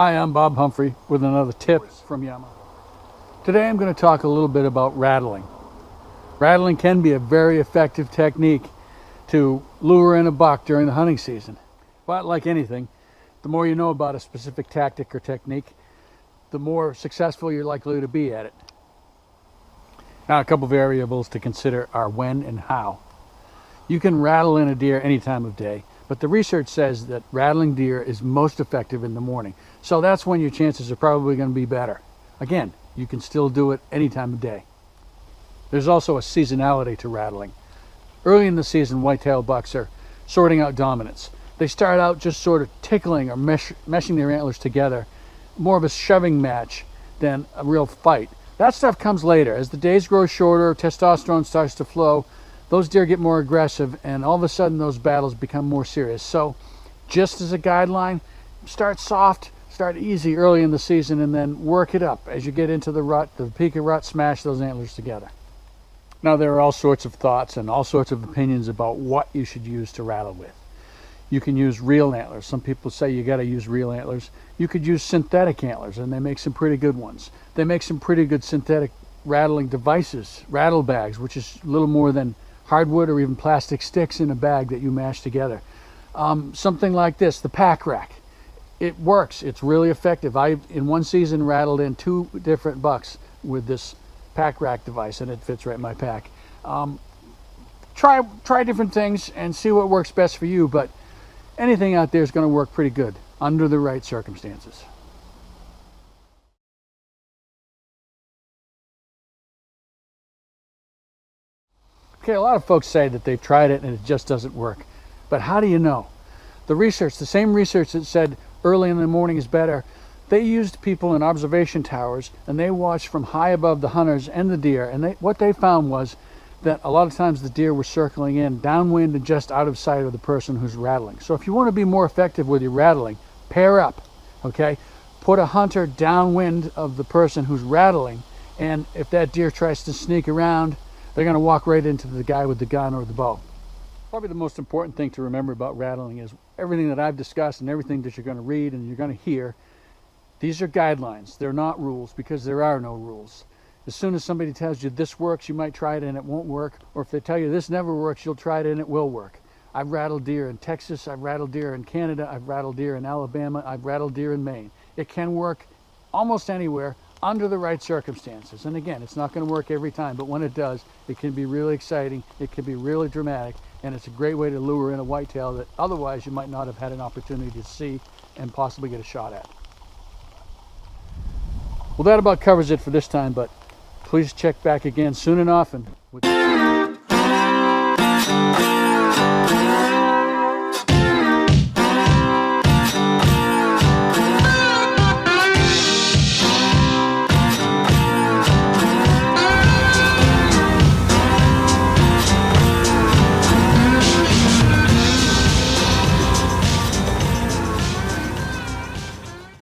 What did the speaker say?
Hi, I'm Bob Humphrey with another tip from Yamaha. Today I'm going to talk a little bit about rattling. Rattling can be a very effective technique to lure in a buck during the hunting season. But like anything, the more you know about a specific tactic or technique, the more successful you're likely to be at it. Now, a couple variables to consider are when and how. You can rattle in a deer any time of day, but the research says that rattling deer is most effective in the morning. So that's when your chances are probably going to be better. Again, you can still do it any time of day. There's also a seasonality to rattling. Early in the season, whitetail bucks are sorting out dominance. They start out just sort of tickling or meshing their antlers together, more of a shoving match than a real fight. That stuff comes later. As the days grow shorter, testosterone starts to flow, those deer get more aggressive, and all of a sudden those battles become more serious. So just as a guideline, start soft, start easy early in the season, and then work it up. As you get into the rut, the peak of rut, smash those antlers together. Now, there are all sorts of thoughts and all sorts of opinions about what you should use to rattle with. You can use real antlers. Some people say you got to use real antlers. You could use synthetic antlers, and they make some pretty good ones. They make some pretty good synthetic rattling devices, rattle bags, which is little more than hardwood or even plastic sticks in a bag that you mash together. Something like this, the pack rack. It works. It's really effective. I, in one season, rattled in 2 different bucks with this pack rack device, and it fits right in my pack. Try different things and see what works best for you, but anything out there is going to work pretty good under the right circumstances. Okay, a lot of folks say that they've tried it and it just doesn't work. But how do you know? The research, the same research that said early in the morning is better, they used people in observation towers and they watched from high above the hunters and the deer, and what they found was that a lot of times the deer were circling in downwind and just out of sight of the person who's rattling. So if you want to be more effective with your rattling, pair up, okay? Put a hunter downwind of the person who's rattling, and if that deer tries to sneak around, they're going to walk right into the guy with the gun or the bow. Probably the most important thing to remember about rattling is everything that I've discussed and everything that you're going to read and you're going to hear, these are guidelines. They're not rules, because there are no rules. As soon as somebody tells you this works, you might try it and it won't work. Or if they tell you this never works, you'll try it and it will work. I've rattled deer in Texas, I've rattled deer in Canada, I've rattled deer in Alabama, I've rattled deer in Maine. It can work almost anywhere under the right circumstances. And again, it's not going to work every time, but when it does, it can be really exciting, it can be really dramatic, and it's a great way to lure in a whitetail that otherwise you might not have had an opportunity to see and possibly get a shot at. Well, that about covers it for this time, but please check back again soon and often.